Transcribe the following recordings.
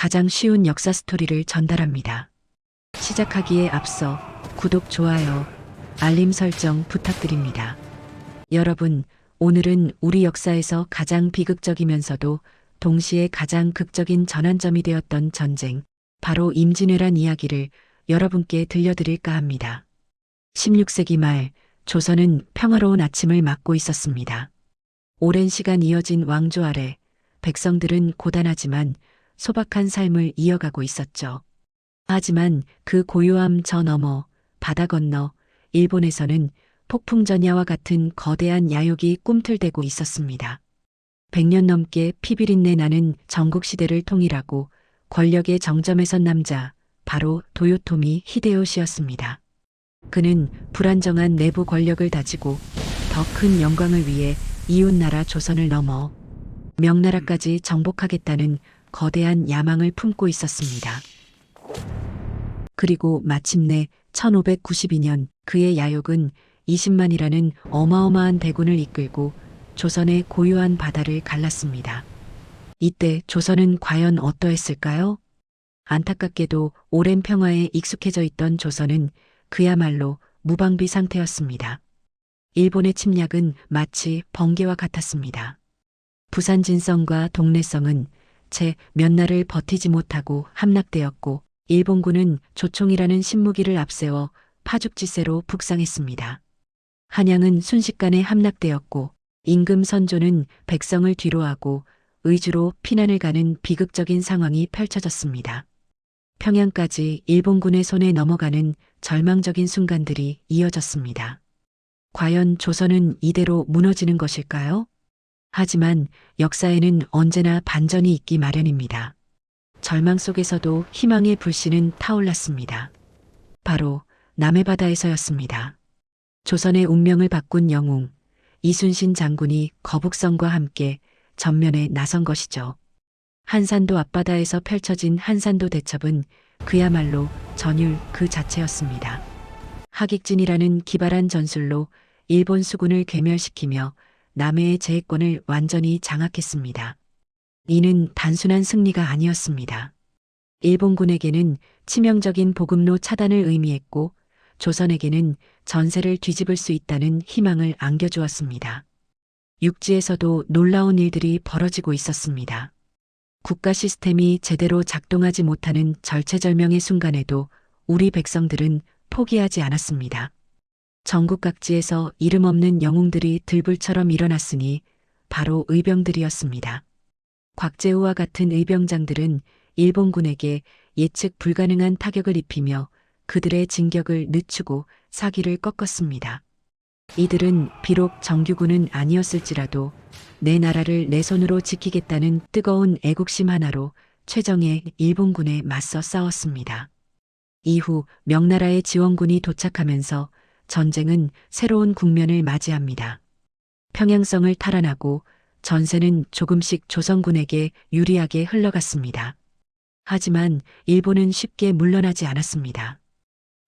가장 쉬운 역사 스토리를 전달합니다. 시작하기에 앞서 구독, 좋아요, 알림 설정 부탁드립니다. 여러분, 오늘은 우리 역사에서 가장 비극적이면서도 동시에 가장 극적인 전환점이 되었던 전쟁, 바로 임진왜란 이야기를 여러분께 들려드릴까 합니다. 16세기 말, 조선은 평화로운 아침을 맞고 있었습니다. 오랜 시간 이어진 왕조 아래 백성들은 고단하지만 소박한 삶을 이어가고 있었죠. 하지만 그 고요함 저 너머, 바다 건너 일본에서는 폭풍전야와 같은 거대한 야욕이 꿈틀대고 있었습니다. 100년 넘게 피비린내 나는 전국시대를 통일하고 권력의 정점에 선 남자, 바로 도요토미 히데요시였습니다. 그는 불안정한 내부 권력을 다지고 더 큰 영광을 위해 이웃나라 조선을 넘어 명나라까지 정복하겠다는 거대한 야망을 품고 있었습니다. 그리고 마침내 1592년 그의 야욕은 20만이라는 어마어마한 대군을 이끌고 조선의 고요한 바다를 갈랐습니다. 이때 조선은 과연 어떠했을까요? 안타깝게도 오랜 평화에 익숙해져 있던 조선은 그야말로 무방비 상태였습니다. 일본의 침략은 마치 번개와 같았습니다. 부산진성과 동래성은 채 몇 날을 버티지 못하고 함락되었고 일본군은 조총이라는 신무기를 앞세워 파죽지세로 북상했습니다. 한양은 순식간에 함락되었고 임금 선조는 백성을 뒤로하고 의주로 피난을 가는 비극적인 상황이 펼쳐졌습니다. 평양까지 일본군의 손에 넘어가는 절망적인 순간들이 이어졌습니다. 과연 조선은 이대로 무너지는 것일까요? 하지만 역사에는 언제나 반전이 있기 마련입니다. 절망 속에서도 희망의 불씨는 타올랐습니다. 바로 남해바다에서였습니다. 조선의 운명을 바꾼 영웅, 이순신 장군이 거북선과 함께 전면에 나선 것이죠. 한산도 앞바다에서 펼쳐진 한산도 대첩은 그야말로 전율 그 자체였습니다. 하객진이라는 기발한 전술로 일본 수군을 괴멸시키며 남해의 제해권을 완전히 장악했습니다. 이는 단순한 승리가 아니었습니다. 일본군에게는 치명적인 보급로 차단을 의미했고 조선에게는 전세를 뒤집을 수 있다는 희망을 안겨주었습니다. 육지에서도 놀라운 일들이 벌어지고 있었습니다. 국가 시스템이 제대로 작동하지 못하는 절체절명의 순간에도 우리 백성들은 포기하지 않았습니다. 전국 각지에서 이름 없는 영웅들이 들불처럼 일어났으니 바로 의병들이었습니다. 곽재우와 같은 의병장들은 일본군에게 예측 불가능한 타격을 입히며 그들의 진격을 늦추고 사기를 꺾었습니다. 이들은 비록 정규군은 아니었을지라도 내 나라를 내 손으로 지키겠다는 뜨거운 애국심 하나로 최정예 일본군에 맞서 싸웠습니다. 이후 명나라의 지원군이 도착하면서 전쟁은 새로운 국면을 맞이합니다. 평양성을 탈환하고 전세는 조금씩 조선군에게 유리하게 흘러갔습니다. 하지만 일본은 쉽게 물러나지 않았습니다.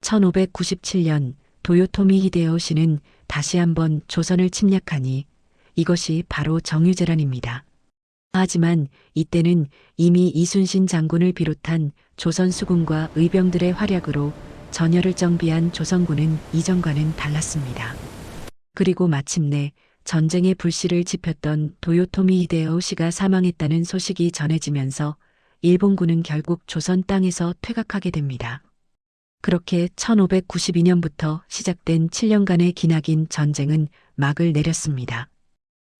1597년 도요토미 히데요시는 다시 한번 조선을 침략하니 이것이 바로 정유재란입니다. 하지만 이때는 이미 이순신 장군을 비롯한 조선 수군과 의병들의 활약으로 전열을 정비한 조선군은 이전과는 달랐습니다. 그리고 마침내 전쟁의 불씨를 지폈던 도요토미 히데요시가 사망했다는 소식이 전해지면서 일본군은 결국 조선 땅에서 퇴각하게 됩니다. 그렇게 1592년부터 시작된 7년간의 기나긴 전쟁은 막을 내렸습니다.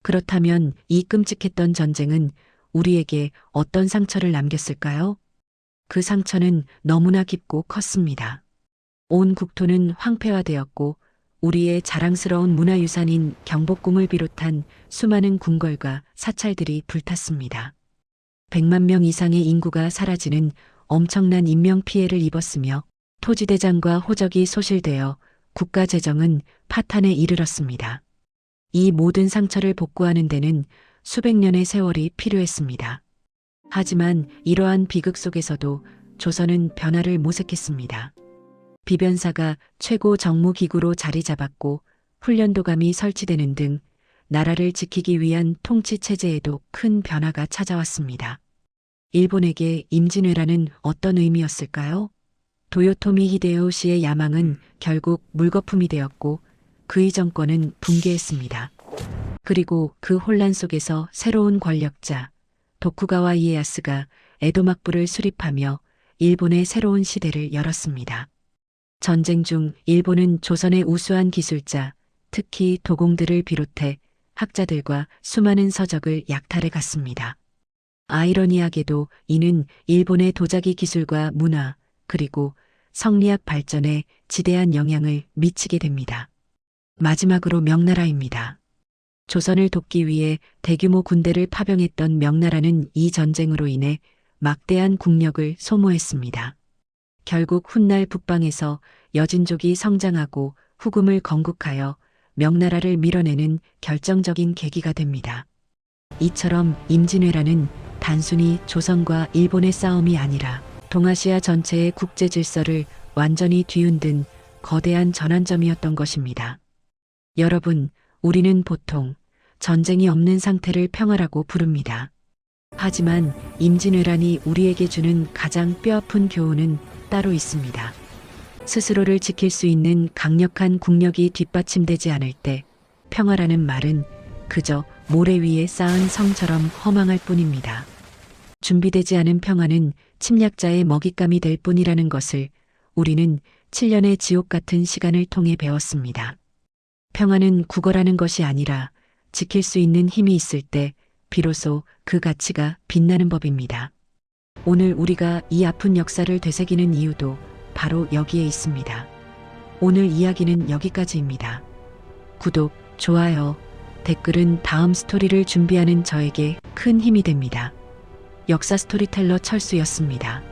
그렇다면 이 끔찍했던 전쟁은 우리에게 어떤 상처를 남겼을까요? 그 상처는 너무나 깊고 컸습니다. 온 국토는 황폐화되었고 우리의 자랑스러운 문화유산인 경복궁을 비롯한 수많은 궁궐과 사찰들이 불탔습니다. 100만 명 이상의 인구가 사라지는 엄청난 인명피해를 입었으며 토지대장과 호적이 소실되어 국가 재정은 파탄에 이르렀습니다. 이 모든 상처를 복구하는 데는 수백 년의 세월이 필요했습니다. 하지만 이러한 비극 속에서도 조선은 변화를 모색했습니다. 비변사가 최고 정무기구로 자리 잡았고 훈련도감이 설치되는 등 나라를 지키기 위한 통치 체제에도 큰 변화가 찾아왔습니다. 일본에게 임진왜란은 어떤 의미였을까요? 도요토미 히데요시의 야망은 결국 물거품이 되었고 그의 정권은 붕괴했습니다. 그리고 그 혼란 속에서 새로운 권력자 도쿠가와 이에야스가 에도 막부를 수립하며 일본의 새로운 시대를 열었습니다. 전쟁 중 일본은 조선의 우수한 기술자, 특히 도공들을 비롯해 학자들과 수많은 서적을 약탈해 갔습니다. 아이러니하게도 이는 일본의 도자기 기술과 문화, 그리고 성리학 발전에 지대한 영향을 미치게 됩니다. 마지막으로 명나라입니다. 조선을 돕기 위해 대규모 군대를 파병했던 명나라는 이 전쟁으로 인해 막대한 국력을 소모했습니다. 결국 훗날 북방에서 여진족이 성장하고 후금을 건국하여 명나라를 밀어내는 결정적인 계기가 됩니다. 이처럼 임진왜란은 단순히 조선과 일본의 싸움이 아니라 동아시아 전체의 국제 질서를 완전히 뒤흔든 거대한 전환점이었던 것입니다. 여러분, 우리는 보통 전쟁이 없는 상태를 평화라고 부릅니다. 하지만 임진왜란이 우리에게 주는 가장 뼈아픈 교훈은 따로 있습니다. 스스로를 지킬 수 있는 강력한 국력이 뒷받침되지 않을 때 평화라는 말은 그저 모래 위에 쌓은 성처럼 허망할 뿐입니다. 준비되지 않은 평화는 침략자의 먹잇감이 될 뿐이라는 것을 우리는 7년의 지옥 같은 시간을 통해 배웠습니다. 평화는 구걸하는 것이 아니라 지킬 수 있는 힘이 있을 때 비로소 그 가치가 빛나는 법입니다. 오늘 우리가 이 아픈 역사를 되새기는 이유도 바로 여기에 있습니다. 오늘 이야기는 여기까지입니다. 구독, 좋아요, 댓글은 다음 스토리를 준비하는 저에게 큰 힘이 됩니다. 역사 스토리텔러 철수였습니다.